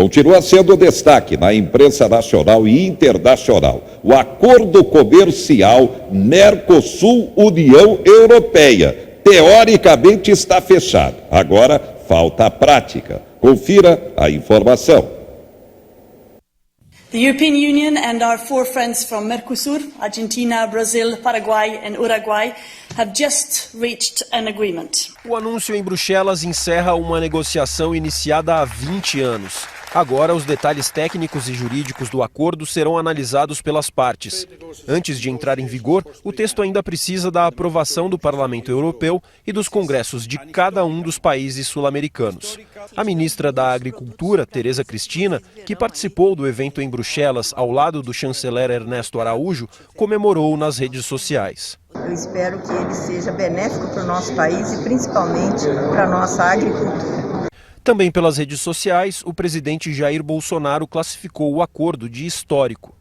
Continua sendo destaque na imprensa nacional e internacional o acordo comercial Mercosul-União Europeia. Teoricamente está fechado. Agora falta a prática. Confira a informação. The European Union and our four friends from Mercosur, Argentina, Brazil, Paraguay and Uruguay, have just reached an agreement. O anúncio em Bruxelas encerra uma negociação iniciada há 20 anos. Agora, os detalhes técnicos e jurídicos do acordo serão analisados pelas partes. Antes de entrar em vigor, o texto ainda precisa da aprovação do Parlamento Europeu e dos congressos de cada um dos países sul-americanos. A ministra da Agricultura, Tereza Cristina, que participou do evento em Bruxelas ao lado do chanceler Ernesto Araújo, comemorou nas redes sociais. Eu espero que ele seja benéfico para o nosso país e principalmente para a nossa agricultura. Também pelas redes sociais, o presidente Jair Bolsonaro classificou o acordo de histórico.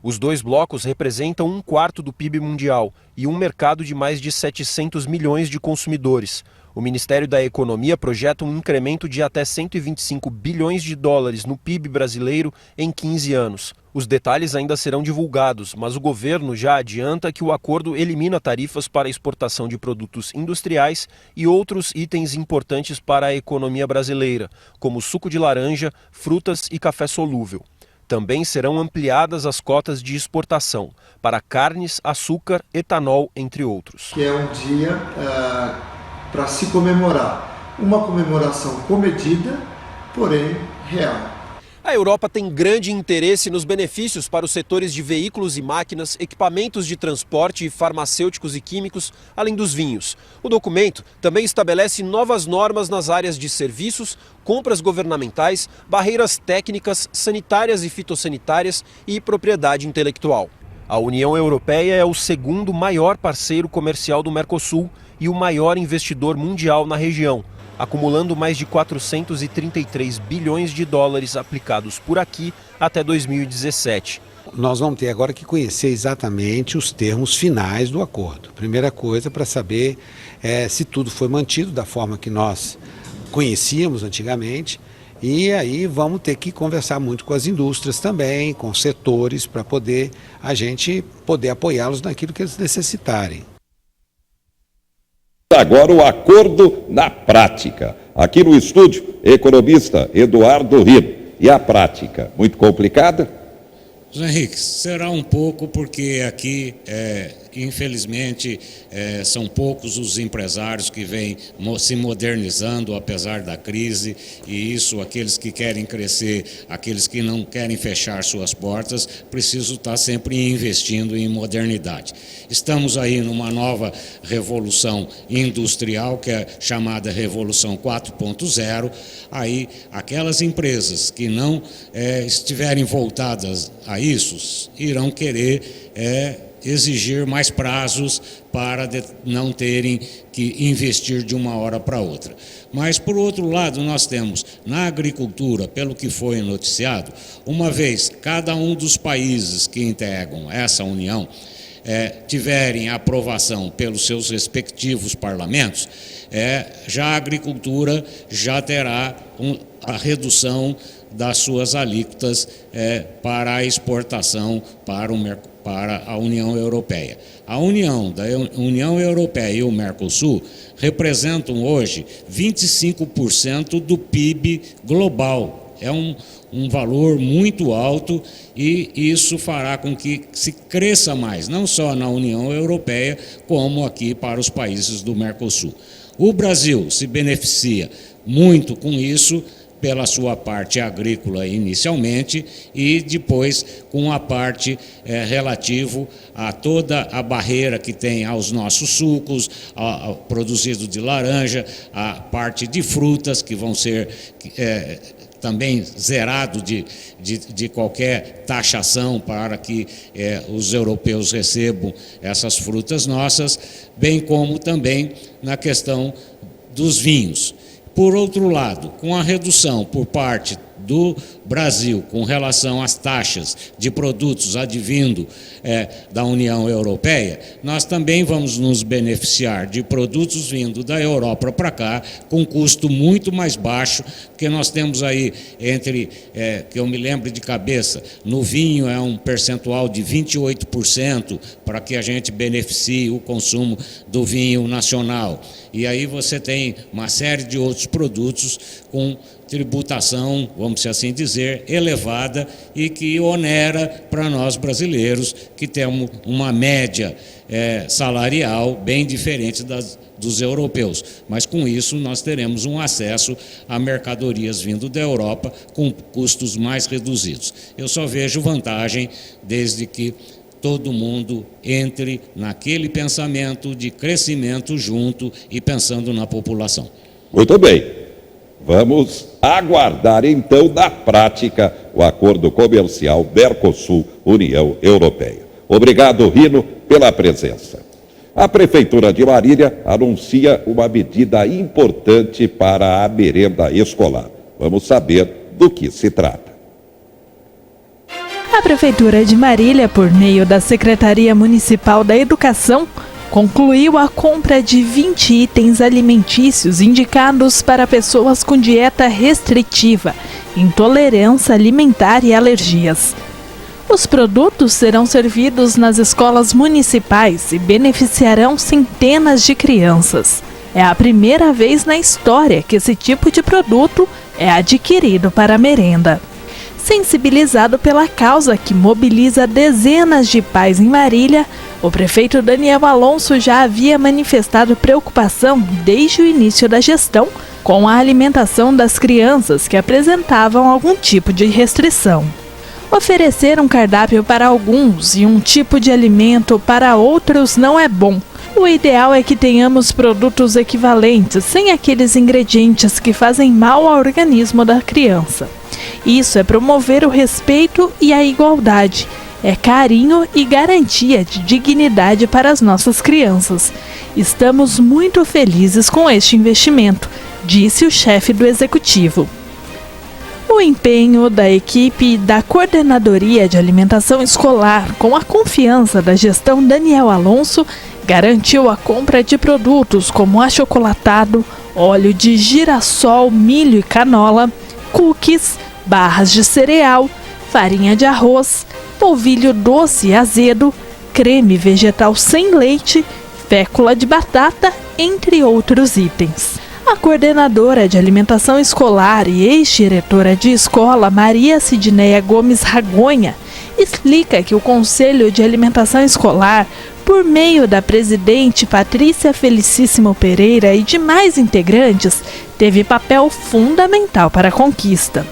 Os dois blocos representam 1/4 do PIB mundial e um mercado de mais de 700 milhões de consumidores. O Ministério da Economia projeta um incremento de até 125 bilhões de dólares no PIB brasileiro em 15 anos. Os detalhes ainda serão divulgados, mas o governo já adianta que o acordo elimina tarifas para a exportação de produtos industriais e outros itens importantes para a economia brasileira, como suco de laranja, frutas e café solúvel. Também serão ampliadas as cotas de exportação para carnes, açúcar, etanol, entre outros. Que é um dia para se comemorar. Uma comemoração comedida, porém real. A Europa tem grande interesse nos benefícios para os setores de veículos e máquinas, equipamentos de transporte, farmacêuticos e químicos, além dos vinhos. O documento também estabelece novas normas nas áreas de serviços, compras governamentais, barreiras técnicas, sanitárias e fitossanitárias e propriedade intelectual. A União Europeia é o segundo maior parceiro comercial do Mercosul e o maior investidor mundial na região, acumulando mais de 433 bilhões de dólares aplicados por aqui até 2017. Nós vamos ter agora que conhecer exatamente os termos finais do acordo. Primeira coisa para saber se tudo foi mantido da forma que nós conhecíamos antigamente. E aí vamos ter que conversar muito com as indústrias também, com os setores, para a gente poder apoiá-los naquilo que eles necessitarem. Agora o acordo na prática. Aqui no estúdio, economista Eduardo Rino. E a prática, muito complicada? José Henrique, será um pouco porque aqui, infelizmente, são poucos os empresários que vêm se modernizando apesar da crise, e isso, aqueles que querem crescer, aqueles que não querem fechar suas portas, precisam estar sempre investindo em modernidade. Estamos aí numa nova revolução industrial, que é chamada Revolução 4.0, aí aquelas empresas que não estiverem voltadas a isso, irão querer exigir mais prazos para não terem que investir de uma hora para outra. Mas, por outro lado, nós temos na agricultura, pelo que foi noticiado, uma vez cada um dos países que integram essa união tiverem aprovação pelos seus respectivos parlamentos, já a agricultura já terá a redução das suas alíquotas para a exportação para a União Europeia. A União Europeia e o Mercosul representam hoje 25% do PIB global. É um valor muito alto e isso fará com que se cresça mais, não só na União Europeia, como aqui para os países do Mercosul. O Brasil se beneficia muito com isso, pela sua parte agrícola inicialmente e depois com a parte relativo a toda a barreira que tem aos nossos sucos, ao produzido de laranja, a parte de frutas que vão ser também zerado de qualquer taxação para que os europeus recebam essas frutas nossas, bem como também na questão dos vinhos. Por outro lado, com a redução por parte do Brasil com relação às taxas de produtos advindo da União Europeia, nós também vamos nos beneficiar de produtos vindo da Europa para cá com custo muito mais baixo, porque nós temos aí que eu me lembro de cabeça, no vinho é um percentual de 28% para que a gente beneficie o consumo do vinho nacional. E aí você tem uma série de outros produtos com tributação, vamos assim dizer, elevada e que onera para nós brasileiros, que temos uma média salarial bem diferente dos europeus. Mas com isso nós teremos um acesso a mercadorias vindo da Europa com custos mais reduzidos. Eu só vejo vantagem desde que todo mundo entre naquele pensamento de crescimento junto e pensando na população. Muito bem. Vamos aguardar, então, na prática, o acordo comercial Mercosul-União Europeia. Obrigado, Rino, pela presença. A Prefeitura de Marília anuncia uma medida importante para a merenda escolar. Vamos saber do que se trata. A Prefeitura de Marília, por meio da Secretaria Municipal da Educação, concluiu a compra de 20 itens alimentícios indicados para pessoas com dieta restritiva, intolerância alimentar e alergias. Os produtos serão servidos nas escolas municipais e beneficiarão centenas de crianças. É a primeira vez na história que esse tipo de produto é adquirido para a merenda. Sensibilizado pela causa que mobiliza dezenas de pais em Marília, o prefeito Daniel Alonso já havia manifestado preocupação desde o início da gestão com a alimentação das crianças que apresentavam algum tipo de restrição. Oferecer um cardápio para alguns e um tipo de alimento para outros não é bom. O ideal é que tenhamos produtos equivalentes, sem aqueles ingredientes que fazem mal ao organismo da criança. Isso é promover o respeito e a igualdade. É carinho e garantia de dignidade para as nossas crianças. Estamos muito felizes com este investimento, disse o chefe do executivo. O empenho da equipe da Coordenadoria de Alimentação Escolar, com a confiança da gestão Daniel Alonso, garantiu a compra de produtos como achocolatado, óleo de girassol, milho e canola, cookies, barras de cereal, farinha de arroz, polvilho doce e azedo, creme vegetal sem leite, fécula de batata, entre outros itens. A coordenadora de alimentação escolar e ex-diretora de escola, Maria Sidneia Gomes Ragonha, explica que o Conselho de Alimentação Escolar, por meio da presidente Patrícia Felicíssimo Pereira e demais integrantes, teve papel fundamental para a conquista.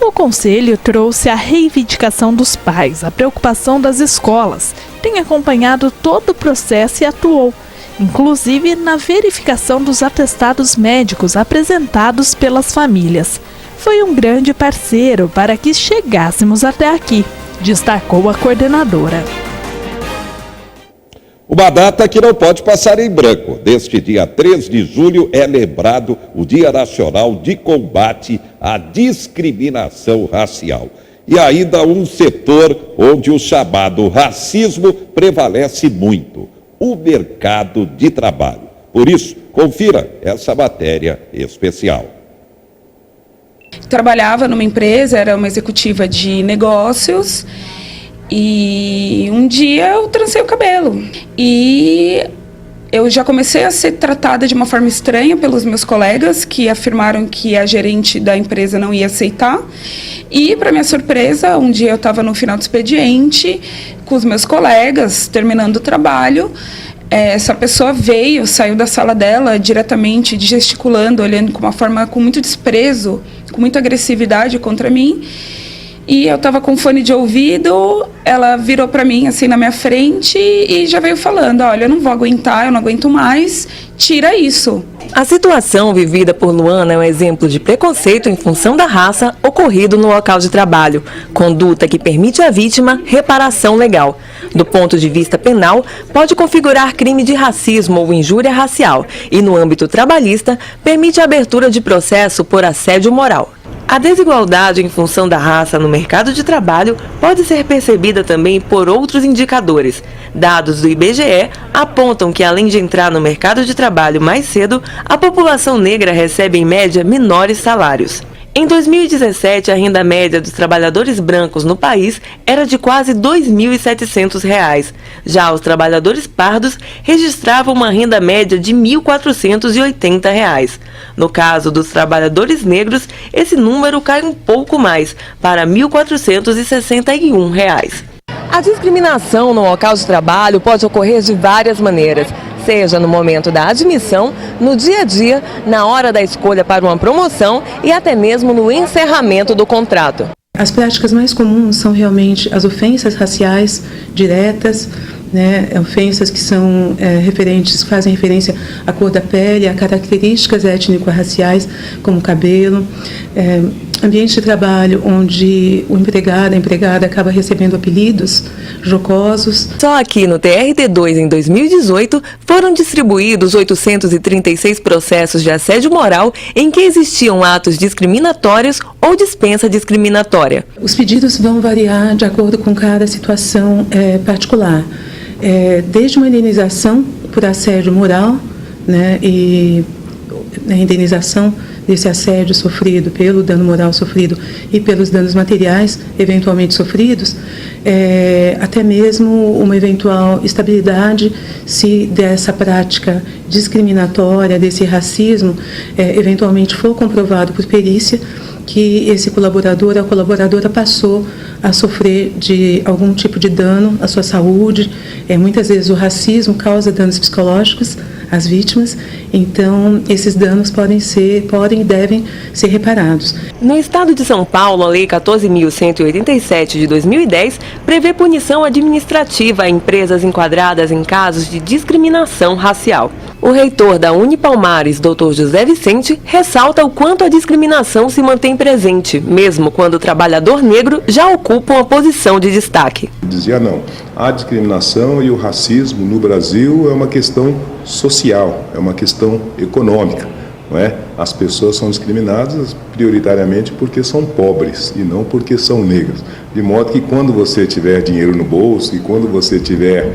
O Conselho trouxe a reivindicação dos pais, a preocupação das escolas, tem acompanhado todo o processo e atuou, inclusive na verificação dos atestados médicos apresentados pelas famílias. Foi um grande parceiro para que chegássemos até aqui, destacou a coordenadora. Uma data que não pode passar em branco. Deste dia 3 de julho é lembrado o Dia Nacional de Combate à Discriminação Racial. E ainda um setor onde o chamado racismo prevalece muito: o mercado de trabalho. Por isso, confira essa matéria especial. Trabalhava numa empresa, era uma executiva de negócios. E um dia eu trancei o cabelo e eu já comecei a ser tratada de uma forma estranha pelos meus colegas, que afirmaram que a gerente da empresa não ia aceitar. E, para minha surpresa, um dia eu estava no final do expediente com os meus colegas, terminando o trabalho. Essa pessoa saiu da sala dela diretamente, gesticulando, olhando com muito desprezo, com muita agressividade contra mim. E eu estava com fone de ouvido, ela virou para mim assim na minha frente e já veio falando: olha, eu não vou aguentar, eu não aguento mais, tira isso. A situação vivida por Luana é um exemplo de preconceito em função da raça ocorrido no local de trabalho, conduta que permite à vítima reparação legal. Do ponto de vista penal, pode configurar crime de racismo ou injúria racial e, no âmbito trabalhista, permite a abertura de processo por assédio moral. A desigualdade em função da raça no mercado de trabalho pode ser percebida também por outros indicadores. Dados do IBGE apontam que, além de entrar no mercado de trabalho mais cedo, a população negra recebe, em média, menores salários. Em 2017, a renda média dos trabalhadores brancos no país era de quase R$ 2.700. Já os trabalhadores pardos registravam uma renda média de R$ 1.480. No caso dos trabalhadores negros, esse número cai um pouco mais, para R$ 1.461. A discriminação no local de trabalho pode ocorrer de várias maneiras, seja no momento da admissão, no dia a dia, na hora da escolha para uma promoção e até mesmo no encerramento do contrato. As práticas mais comuns são realmente as ofensas raciais diretas, ofensas que são fazem referência à cor da pele, a características étnico-raciais, como cabelo, ambiente de trabalho onde o empregado, a empregada acaba recebendo apelidos jocosos. Só aqui no TRT2, em 2018, foram distribuídos 836 processos de assédio moral em que existiam atos discriminatórios ou dispensa discriminatória. Os pedidos vão variar de acordo com cada situação particular. Desde uma indenização por assédio moral, e a indenização desse assédio sofrido, pelo dano moral sofrido e pelos danos materiais eventualmente sofridos, até mesmo uma eventual estabilidade se dessa prática discriminatória, desse racismo, eventualmente for comprovado por perícia que esse colaborador ou colaboradora passou a sofrer de algum tipo de dano à sua saúde. Muitas vezes o racismo causa danos psicológicos às vítimas, então esses danos podem e devem ser reparados. No estado de São Paulo, a Lei 14.187 de 2010 prevê punição administrativa a empresas enquadradas em casos de discriminação racial. O reitor da Unipalmares, Dr. José Vicente, ressalta o quanto a discriminação se mantém presente, mesmo quando o trabalhador negro já ocupa uma posição de destaque. Dizia não, a discriminação e o racismo no Brasil é uma questão social, é uma questão econômica. Não é? As pessoas são discriminadas prioritariamente porque são pobres e não porque são negras. De modo que quando você tiver dinheiro no bolso e quando você tiver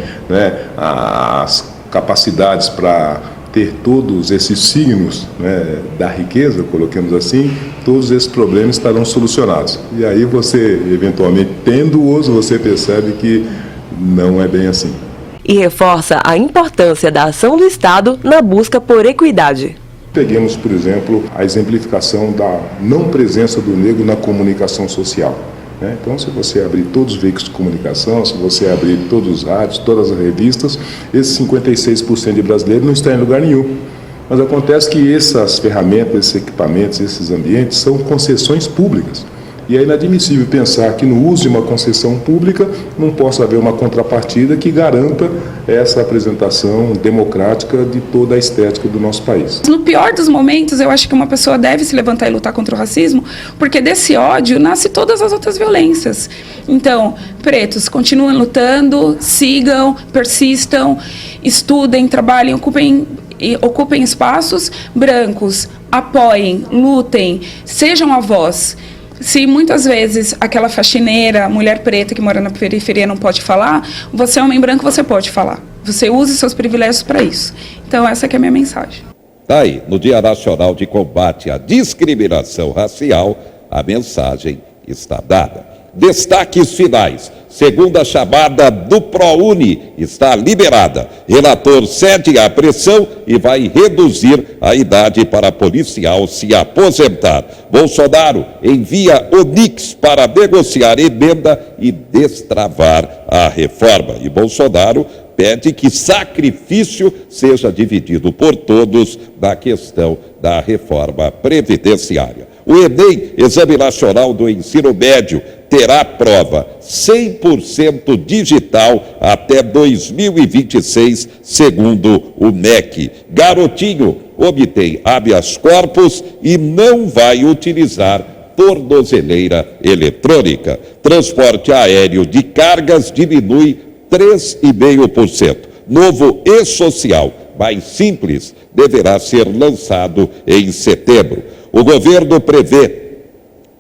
as capacidades para ter todos esses signos da riqueza, coloquemos assim, todos esses problemas estarão solucionados. E aí você, eventualmente, tendo-os, você percebe que não é bem assim. E reforça a importância da ação do Estado na busca por equidade. Peguemos, por exemplo, a exemplificação da não presença do negro na comunicação social. Então, se você abrir todos os veículos de comunicação, se você abrir todos os rádios, todas as revistas, esses 56% de brasileiros não estão em lugar nenhum. Mas acontece que essas ferramentas, esses equipamentos, esses ambientes são concessões públicas. E é inadmissível pensar que no uso de uma concessão pública não possa haver uma contrapartida que garanta essa apresentação democrática de toda a estética do nosso país. No pior dos momentos, eu acho que uma pessoa deve se levantar e lutar contra o racismo, porque desse ódio nasce todas as outras violências. Então, pretos, continuem lutando, sigam, persistam, estudem, trabalhem, ocupem espaços. Brancos, apoiem, lutem, sejam a voz. Se muitas vezes aquela faxineira, mulher preta que mora na periferia não pode falar, você é homem branco, você pode falar. Você use seus privilégios para isso. Então essa que é a minha mensagem. Tá aí, no Dia Nacional de Combate à Discriminação Racial, a mensagem está dada. Destaques finais. Segunda chamada do ProUni está liberada. Relator cede à pressão e vai reduzir a idade para policial se aposentar. Bolsonaro envia Onix para negociar emenda e destravar a reforma. E Bolsonaro pede que sacrifício seja dividido por todos na questão da reforma previdenciária. O Enem, Exame Nacional do Ensino Médio, terá prova 100% digital até 2026, segundo o MEC. Garotinho obtém habeas corpus e não vai utilizar tornozeleira eletrônica. Transporte aéreo de cargas diminui 3,5%. Novo e-social, mais simples, deverá ser lançado em setembro. O governo prevê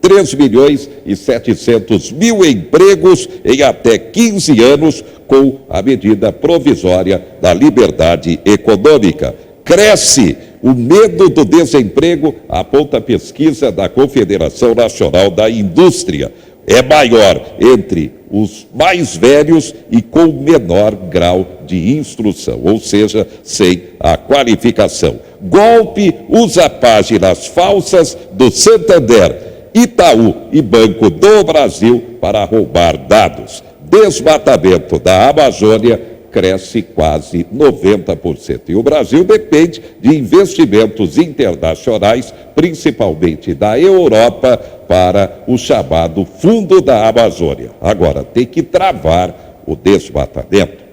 3.700.000 empregos em até 15 anos com a medida provisória da liberdade econômica. Cresce o medo do desemprego, aponta a pesquisa da Confederação Nacional da Indústria. É maior entre os mais velhos e com menor grau de instrução, ou seja, sem a qualificação. Golpe usa páginas falsas do Santander, Itaú e Banco do Brasil para roubar dados. Desmatamento da Amazônia cresce quase 90%. E o Brasil depende de investimentos internacionais, principalmente da Europa, para o chamado Fundo da Amazônia. Agora, tem que travar o desmatamento.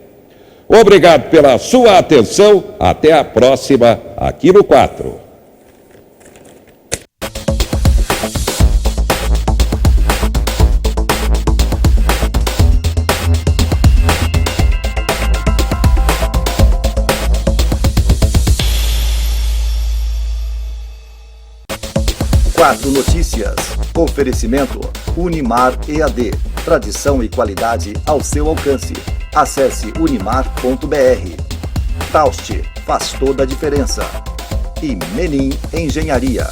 Obrigado pela sua atenção. Até a próxima, aqui no 4. Quatro Notícias. Oferecimento Unimar EAD. Tradição e qualidade ao seu alcance. Acesse unimar.br. Taust, faz toda a diferença. E Menin Engenharia.